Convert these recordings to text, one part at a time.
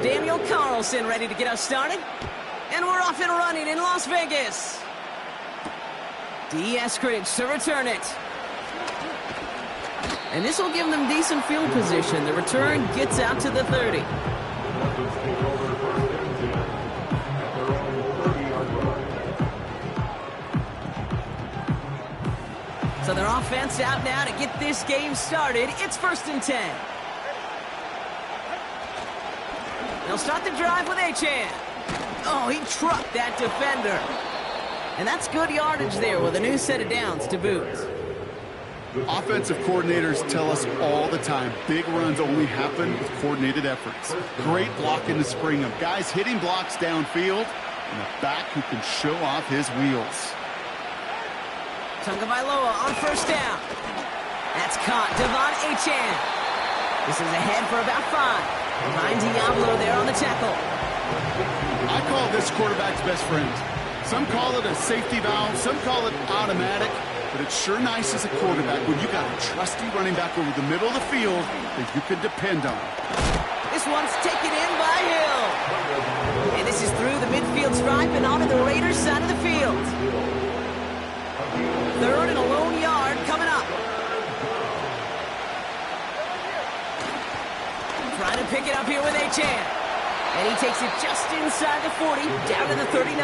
Daniel Carlson ready to get us started. And we're off and running in Las Vegas. D. Eskridge to return it. And this will give them decent field position. The return gets out to the 30. So their offense out now to get this game started. It's 1st and 10. They'll start the drive with Achane. Oh, he trucked that defender. And that's good yardage there with a new set of downs to boot. Offensive coordinators tell us all the time, big runs only happen with coordinated efforts. Great block in the spring of guys hitting blocks downfield and a back who can show off his wheels. Tagovailoa on 1st down. That's caught. De'Von Achane. This is ahead for about 5. Behind Diablo there on the tackle. I call this quarterback's best friend. Some call it a safety valve, some call it automatic, but it's sure nice as a quarterback when you got a trusty running back over the middle of the field that you can depend on. This one's taken in by Hill. And this is through the midfield stripe and onto the Raiders side of the field. 3rd and a lone yard coming up. Trying to pick it up here with Achane. And he takes it just inside the 40, down to the 39.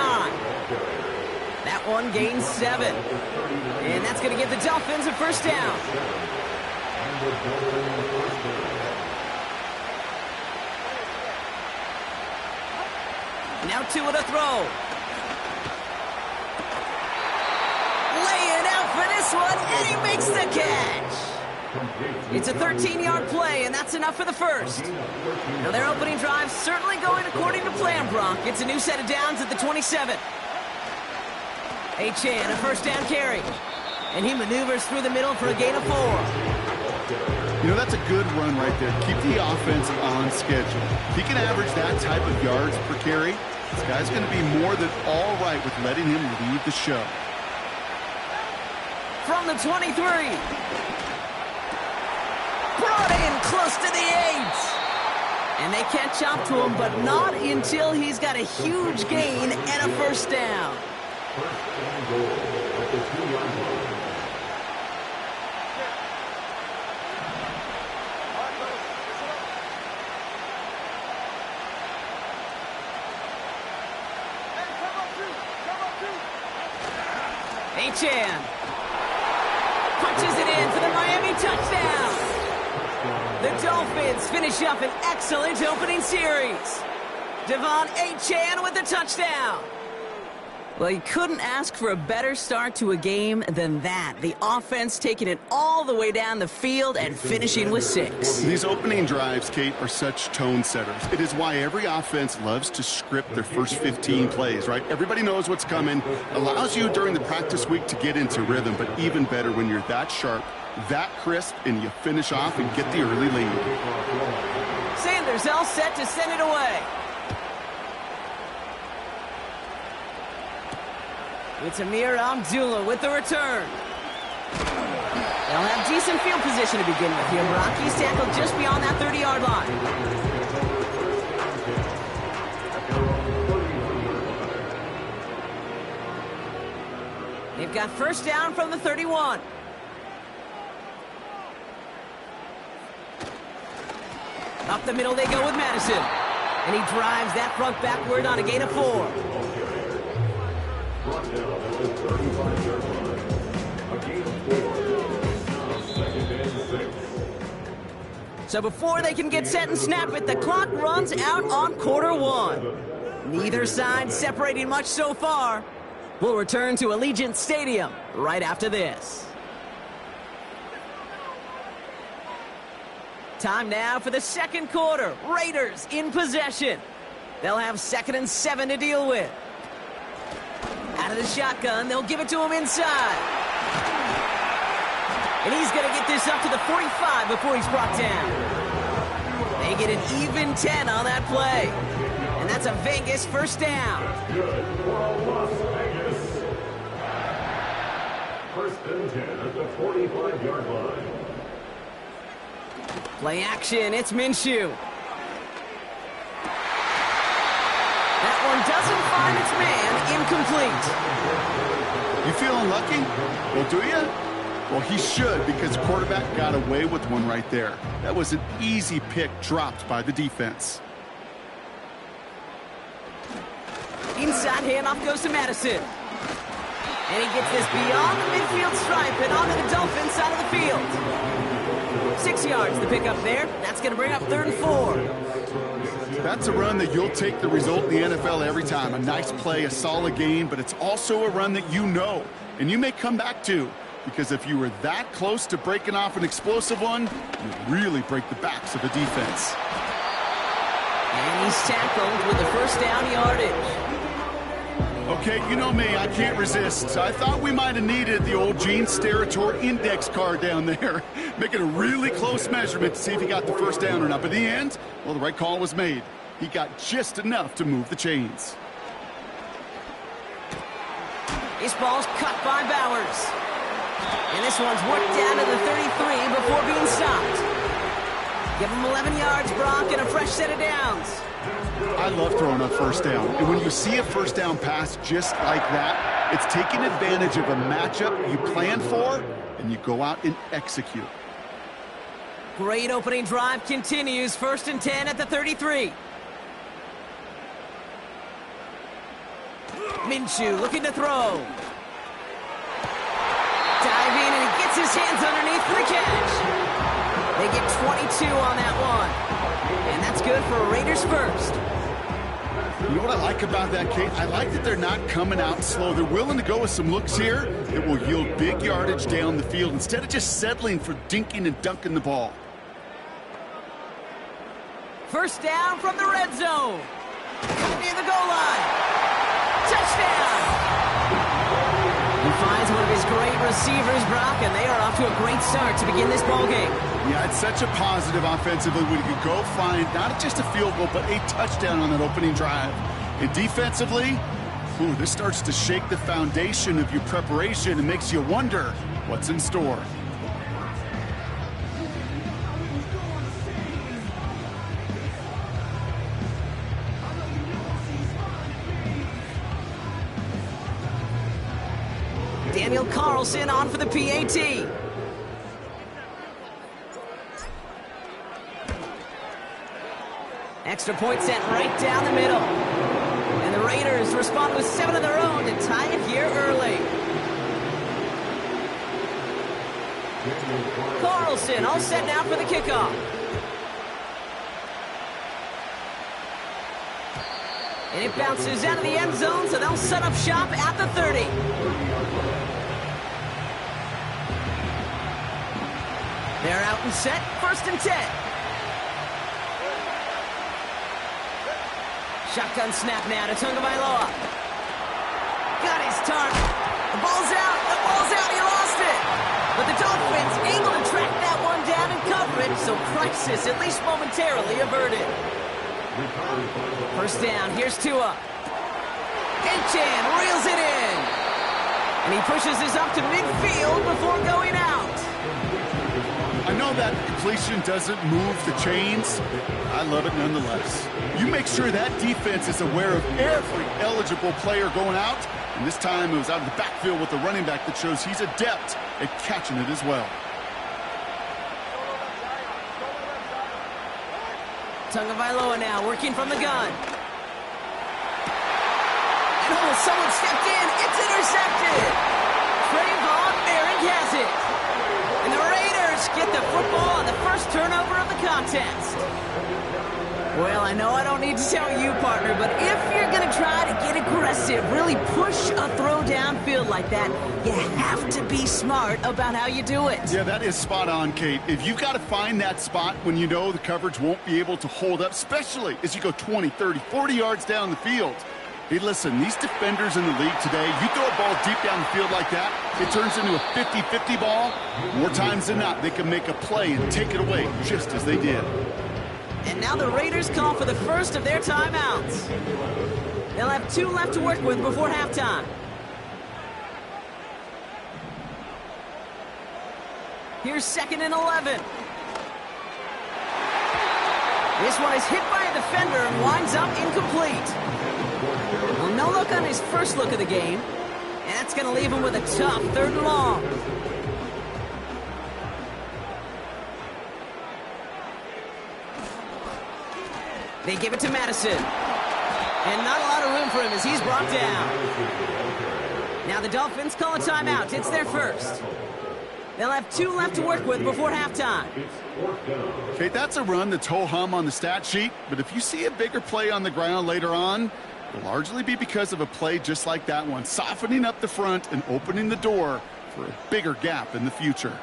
That one gains 7. And that's going to give the Dolphins a 1st down. Now Tua to throw. Laying out for this one, and he makes the catch. It's a 13-yard play, and that's enough for the 1st. Now their opening drive certainly going according to plan, Brock. It's a new set of downs at the 27. Achane, a 1st down carry. And he maneuvers through the middle for a gain of 4. You know, that's a good run right there. Keep the offense on schedule. If he can average that type of yards per carry, this guy's going to be more than all right with letting him lead the show. From the 23. Brought in close to the 8. And they catch up to him, but not until he's got a huge gain and a 1st down. Achane punches it in for the Miami touchdown. The Dolphins finish up an excellent opening series. De'Von Achane with the touchdown. Well, you couldn't ask for a better start to a game than that. The offense taking it all the way down the field and finishing with 6. These opening drives, Kate, are such tone setters. It is why every offense loves to script their first 15 plays, right? Everybody knows what's coming. Allows you during the practice week to get into rhythm, but even better when you're that sharp, that crisp, and you finish off and get the early lead. Sanders all set to send it away. It's Ameer Abdullah with the return. They'll have decent field position to begin with here. Brock, he's tackled just beyond that 30-yard line. They've got 1st down from the 31. Up the middle they go with Madison. And he drives that front backward on a gain of 4. So before they can get set and snap it, the clock runs out on Q1. Neither side separating much so far. We'll return to Allegiant Stadium right after this. Time now for the 2nd quarter. Raiders in possession. They'll have 2nd and 7 to deal with. Out of the shotgun, they'll give it to him inside. And he's going to get this up to the 45 before he's brought down. They get an even 10 on that play. And that's a Vegas 1st down. Good for Las Vegas. 1st and 10 at the 45-yard line. Play action, it's Minshew. That one doesn't find its man, incomplete. You feeling lucky? Well, do you? Well, he should, because the quarterback got away with one right there. That was an easy pick dropped by the defense. Inside handoff goes to Madison. And he gets this beyond the midfield stripe and onto the Dolphins side of the field. 6 yards the pickup there. That's going to bring up 3rd and 4. That's a run that you'll take the result in the NFL every time. A nice play, a solid game, but it's also a run that you know, and you may come back to, because if you were that close to breaking off an explosive one, you really break the backs of the defense. And he's tackled with the first down yardage. Okay, you know me, I can't resist. I thought we might have needed the old Gene Steratore index card down there, making a really close measurement to see if he got the first down or not. But in the end, well, the right call was made. He got just enough to move the chains. This ball's cut by Bowers. And this one's worked down to the 33 before being stopped. Give him 11 yards, Brock, and a fresh set of downs. I love throwing a first down. And when you see a first down pass just like that, it's taking advantage of a matchup you planned for, and you go out and execute. Great opening drive continues. 1st and 10 at the 33. Minshew looking to throw. Diving, and he gets his hands underneath for the catch. They get 22 on that one. And that's good for a Raiders first. You know what I like about that, Kate? I like that they're not coming out slow. They're willing to go with some looks here that will yield big yardage down the field instead of just settling for dinking and dunking the ball. First down from the red zone. Near the goal line. Touchdown! He finds one of his great receivers, Brock, and they are off to a great start to begin this ball game. Yeah, it's such a positive offensively when you can go find not just a field goal, but a touchdown on that opening drive. And defensively, this starts to shake the foundation of your preparation and makes you wonder what's in store. Daniel Carlson on for the PAT. Extra point sent right down the middle. And the Raiders respond with 7 of their own to tie it here early. Carlson all set now for the kickoff. And it bounces out of the end zone, so they'll set up shop at the 30. They're out and set, 1st and 10. Shotgun snap now to Tagovailoa. Got his target. The ball's out, he lost it. But the Dolphins able to track that one down and cover it, so crisis at least momentarily averted. First down, here's Tua. Achane reels it in. And he pushes this up to midfield before going out. I know that completion doesn't move the chains. I love it nonetheless. You make sure that defense is aware of every eligible player going out. And this time it was out of the backfield with the running back that shows he's adept at catching it as well. Tagovailoa now working from the gun. And someone stepped in. It's intercepted. Trayvon Merrick has it. And the Raiders get the football on the first turnover of the contest. Well, I know I don't need to tell you, partner, but if you're going to try to get aggressive, really push a throw downfield like that, you have to be smart about how you do it. Yeah, that is spot on, Kate. If you've got to find that spot when you know the coverage won't be able to hold up, especially as you go 20, 30, 40 yards down the field. Hey, listen, these defenders in the league today, you throw a ball deep down the field like that, it turns into a 50-50 ball. More times than not, they can make a play and take it away just as they did. And now the Raiders call for the first of their timeouts. They'll have 2 left to work with before halftime. Here's 2nd and 11. This one is hit by a defender and winds up incomplete. Well, no look on his first look of the game. And that's going to leave him with a tough 3rd and long. They give it to Madison. And not a lot of room for him as he's brought down. Now the Dolphins call a timeout. It's their first. They'll have 2 left to work with before halftime. Okay, that's a run that's ho-hum on the stat sheet, but if you see a bigger play on the ground later on, it'll largely be because of a play just like that one, softening up the front and opening the door for a bigger gap in the future.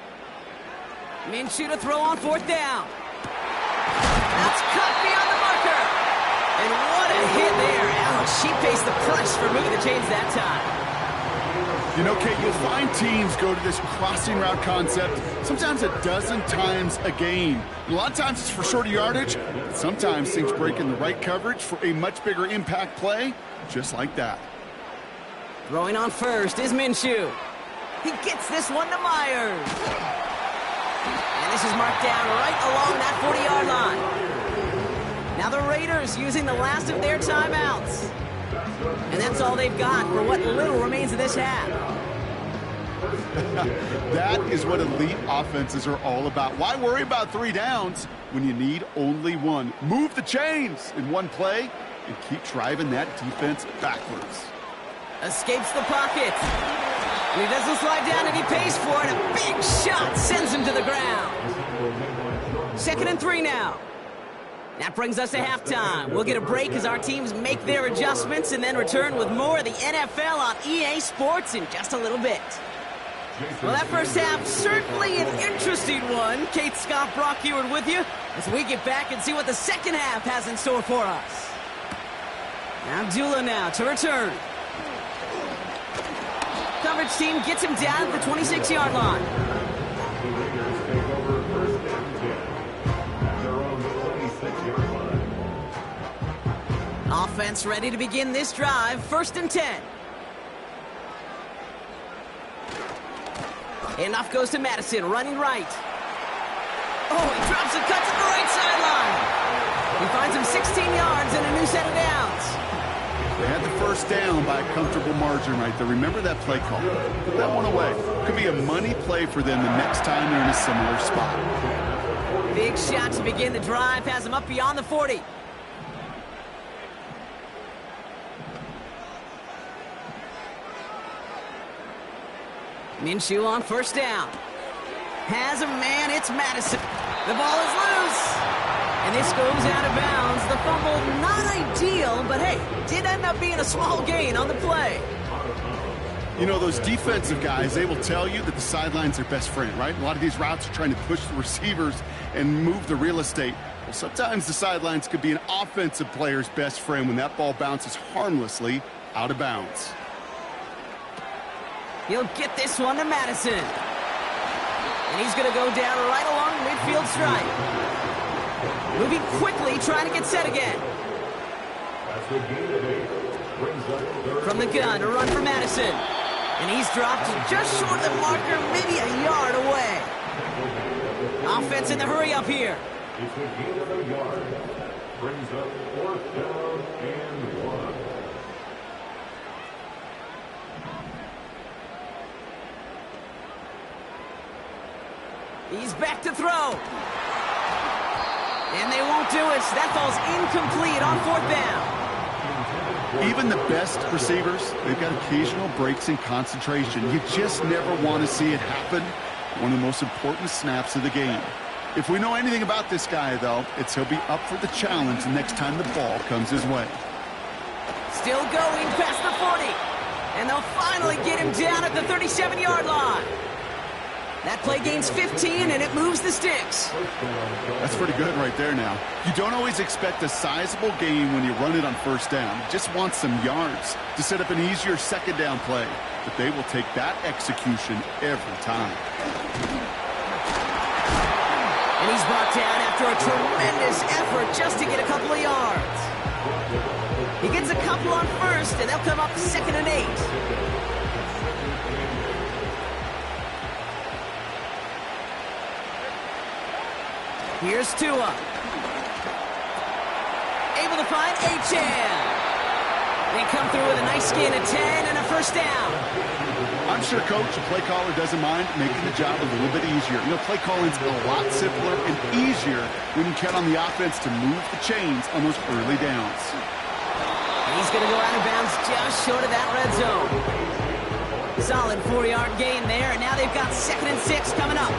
Minshew to throw on 4th down. That's cut beyond the marker. And what a hit there. Ouch, she faced the press for moving the chains that time. You know, Kate, you'll find teams go to this crossing route concept sometimes a dozen times a game. A lot of times it's for shorter yardage, but sometimes things break in the right coverage for a much bigger impact play, just like that. Throwing on first is Minshew. He gets this one to Myers. And this is marked down right along that 40-yard line. Now the Raiders using the last of their timeouts. And that's all they've got for what little remains of this half. That is what elite offenses are all about. Why worry about 3 downs when you need only 1? Move the chains in one play and keep driving that defense backwards. Escapes the pocket. And he doesn't slide down and he pays for it. A big shot sends him to the ground. 2nd and 3 now. That brings us to halftime. We'll get a break as our teams make their adjustments and then return with more of the NFL on EA Sports in just a little bit. Well, that first half, certainly an interesting one. Kate Scott, Brock Heward with you as we get back and see what the second half has in store for us. Abdullah now to return. Coverage team gets him down at the 26-yard line. Offense ready to begin this drive. 1st and 10. Enough goes to Madison, running right. Oh, he drops and cuts at the right sideline. He finds him 16 yards and a new set of downs. They had the first down by a comfortable margin right there. Remember that play call. Put that one away. Could be a money play for them the next time they're in a similar spot. Big shot to begin the drive. Has him up beyond the 40. Minshew on 1st down. Has a man, it's Madison. The ball is loose. And this goes out of bounds. The fumble, not ideal, but hey, did end up being a small gain on the play. You know, those defensive guys, they will tell you that the sideline's their best friend, right? A lot of these routes are trying to push the receivers and move the real estate. Well, sometimes the sidelines could be an offensive player's best friend when that ball bounces harmlessly out of bounds. He'll get this one to Madison. And he's going to go down right along the midfield stripe. Moving quickly, trying to get set again. From the gun, a run for Madison. And he's dropped just short of the marker, maybe a yard away. Offense in the hurry up here. It's a gain of a yard. Brings up 4th down and 1. He's back to throw. And they won't do it. That falls incomplete on 4th down. Even the best receivers, they've got occasional breaks in concentration. You just never want to see it happen. One of the most important snaps of the game. If we know anything about this guy, though, it's he'll be up for the challenge the next time the ball comes his way. Still going past the 40. And they'll finally get him down at the 37-yard line. That play gains 15, and it moves the sticks. That's pretty good right there now. You don't always expect a sizable gain when you run it on 1st down. You just want some yards to set up an easier 2nd down play. But they will take that execution every time. And he's brought down after a tremendous effort just to get a couple of yards. He gets a couple on 1st, and they'll come up 2nd and 8. Here's Tua. able to find Achane. They come through with a nice gain of 10 and a first down. I'm sure coach and play caller doesn't mind making the job a little bit easier. You know, play calling's a lot simpler and easier when you count on the offense to move the chains on those early downs. And he's going to go out of bounds just short of that red zone. Solid 4-yard gain there, and now they've got 2nd and 6 coming up.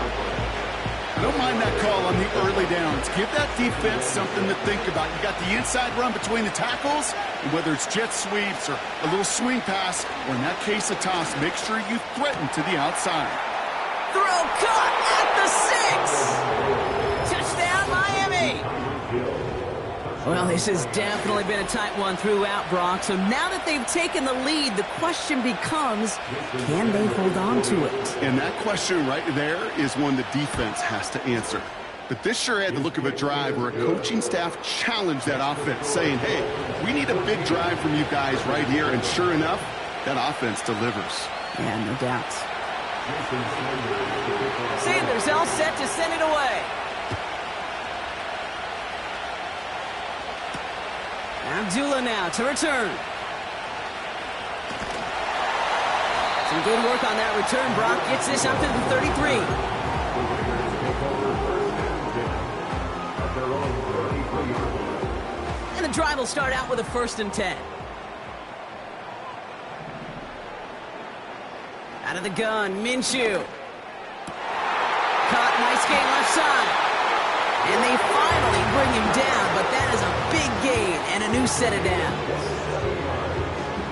Don't mind that call on the early downs. Give that defense something to think about. You got the inside run between the tackles, and whether it's jet sweeps or a little swing pass, or in that case a toss, make sure you threaten to the outside. Throw caught at the 6. Touchdown, Miami. Well, this has definitely been a tight one throughout, Brock. So now that they've taken the lead, the question becomes, can they hold on to it? And that question right there is one the defense has to answer. But this sure had the look of a drive where a coaching staff challenged that offense, saying, hey, we need a big drive from you guys right here. And sure enough, that offense delivers. Yeah, no doubt. Sanders all set to send it away. Abdullah now to return. Some good work on that return. Brock gets this up to the 33. And the drive will start out with a 1st and 10. Out of the gun, Minshew. Caught, nice gain left side. And they finally bring him down, but that is a big gain and a new set of downs.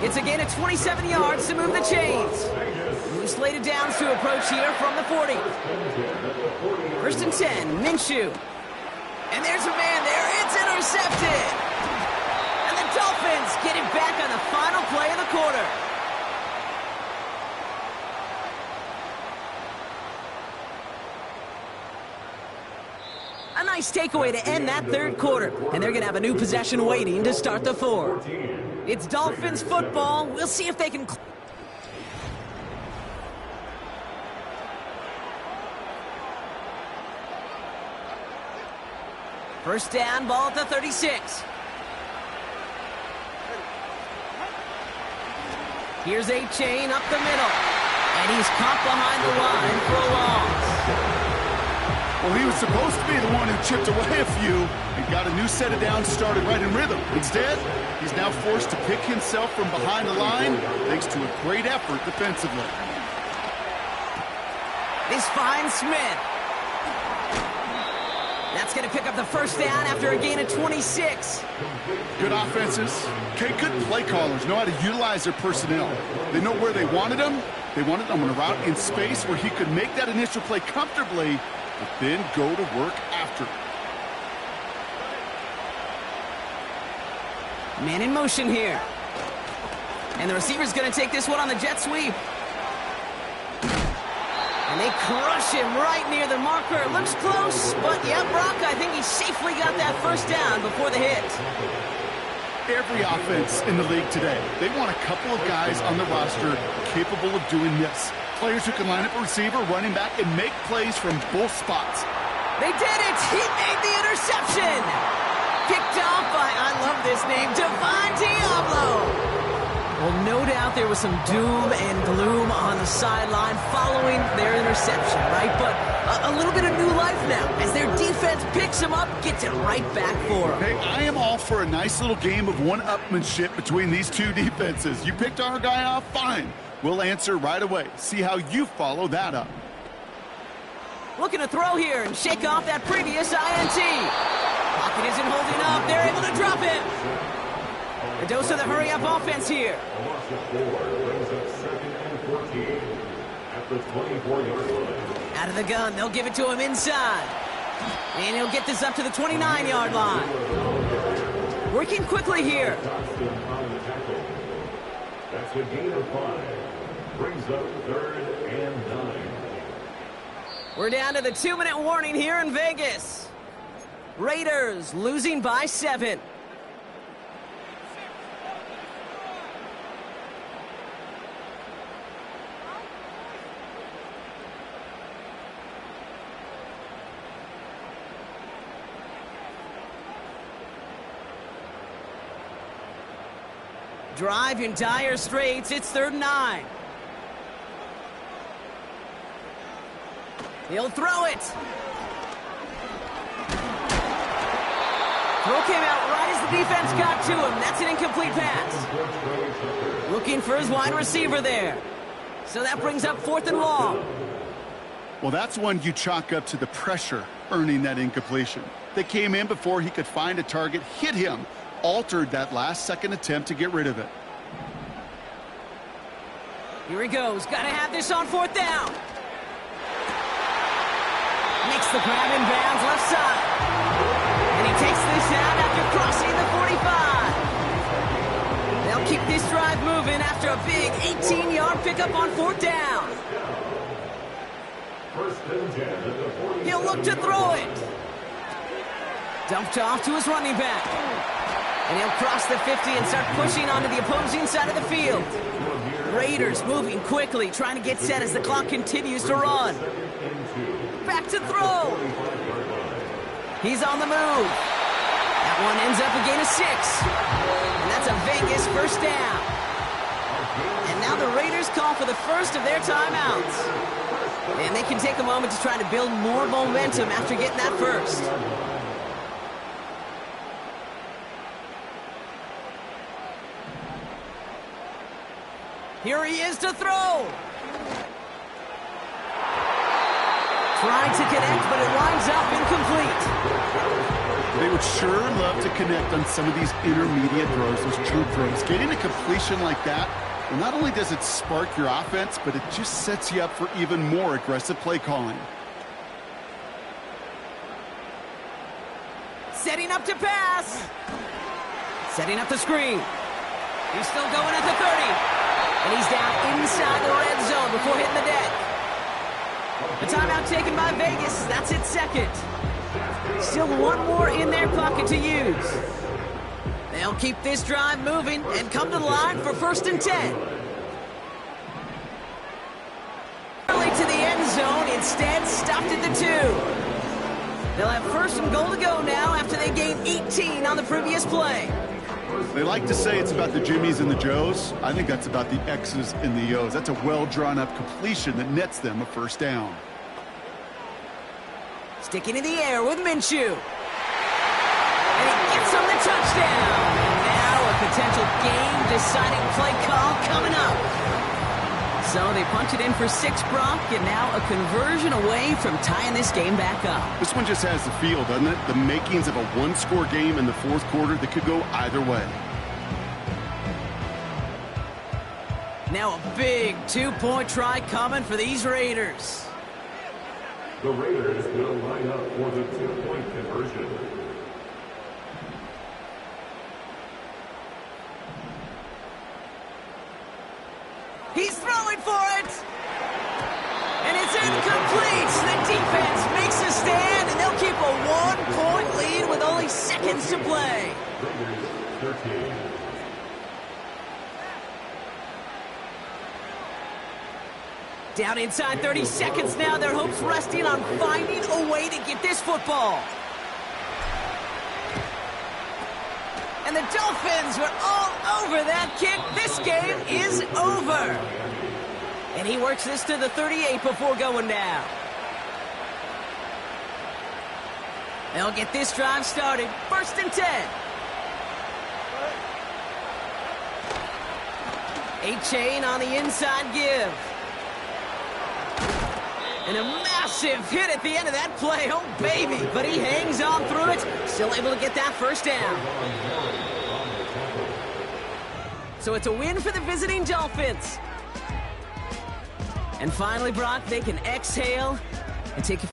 It's a gain of 27 yards to move the chains. New slated downs to approach here from the 40. 1st and 10, Minshew. And there's a man there. It's intercepted. And the Dolphins get it back on the final play of the quarter. A nice takeaway to end that 3rd quarter. And they're going to have a new possession waiting to start the 4th. It's Dolphins football. We'll see if they can... First down, ball at the 36. Here's Achane up the middle. And he's caught behind the line for a loss. Well, he was supposed to be the one who chipped away a few and got a new set of downs started right in rhythm. Instead, he's now forced to pick himself from behind the line thanks to a great effort defensively. This finds Smith. That's going to pick up the first down after a gain of 26. Good offenses. Okay, good play callers know how to utilize their personnel. They know where they wanted him. They wanted him on a route in space where he could make that initial play comfortably, but then go to work after. Man in motion here. And the receiver's going to take this one on the jet sweep. And they crush him right near the marker. It looks close, but yeah, Brock, I think he safely got that first down before the hit. Every offense in the league today, they want a couple of guys on the roster capable of doing this. Players who can line up a receiver, running back, and make plays from both spots. They did it! He made the interception! Picked off by, I love this name, Devon Diablo! Well, no doubt there was some doom and gloom on the sideline following their interception, right? But a little bit of new life now as their defense picks him up, gets it right back for him. Hey, I am all for a nice little game of one-upmanship between these two defenses. You picked our guy off, fine. We'll answer right away. See how you follow that up. Looking to throw here and shake off that previous INT. Pocket isn't holding up. They're able to drop him. A dose of the hurry-up offense here. Out of the gun, they'll give it to him inside. And he'll get this up to the 29-yard line. Working quickly here. That's a gain of 5. Brings up 3rd and 9. We're down to the 2-minute warning here in Vegas. Raiders losing by 7. Drive in dire straits. It's 3rd and 9. He'll throw it. Throw came out right as the defense got to him. That's an incomplete pass. Looking for his wide receiver there. So that brings up 4th and long. Well, that's one you chalk up to the pressure earning that incompletion. They came in before he could find a target, hit him, altered that last-second attempt to get rid of it. Here he goes. Got to have this on 4th down. Makes the grab in bounds left side. And he takes this out after crossing the 45. They'll keep this drive moving after a big 18-yard pickup on 4th down. He'll look to throw it. Dumped off to his running back. And he'll cross the 50 and start pushing onto the opposing side of the field. Raiders moving quickly, trying to get set as the clock continues to run. Back to throw. He's on the move. That one ends up a gain of 6. And that's a Vegas 1st down. And now the Raiders call for the first of their timeouts. And they can take a moment to try to build more momentum after getting that first. Here he is to throw. Trying to connect, but it winds up incomplete. They would sure love to connect on some of these intermediate throws, those true throws. Getting a completion like that, well, not only does it spark your offense, but it just sets you up for even more aggressive play calling. Setting up to pass. Setting up the screen. He's still going at the 30. And he's down inside the red zone before hitting the deck. A timeout taken by Vegas. That's its 2nd. Still one more in their pocket to use. They'll keep this drive moving and come to the line for 1st and 10. Early to the end zone, instead stopped at the 2. They'll have 1st and goal to go now after they gained 18 on the previous play. They like to say it's about the Jimmies and the Joes. I think that's about the X's and the O's. That's a well-drawn-up completion that nets them a 1st down. Sticking in the air with Minshew. And he gets on the touchdown. And now a potential game-deciding play call coming up. So they punch it in for 6, Brock, and now a conversion away from tying this game back up. This one just has the feel, doesn't it? The makings of a one-score game in the 4th quarter that could go either way. Now a big 2-point try coming for these Raiders. The Raiders will line up for the 2-point conversion. He's throwing for it. And it's incomplete. The defense makes a stand, and they'll keep a 1-point lead with only seconds to play. Raiders 13. Down inside 30 seconds now. Their hopes resting on finding a way to get this football. And the Dolphins were all over that kick. This game is over. And he works this to the 38 before going down. They'll get this drive started. 1st and 10. A-Chain on the inside give. And a massive hit at the end of that play. Oh, baby. But he hangs on through it. Still able to get that 1st down. So it's a win for the visiting Dolphins. And finally, Brock, they can exhale and take a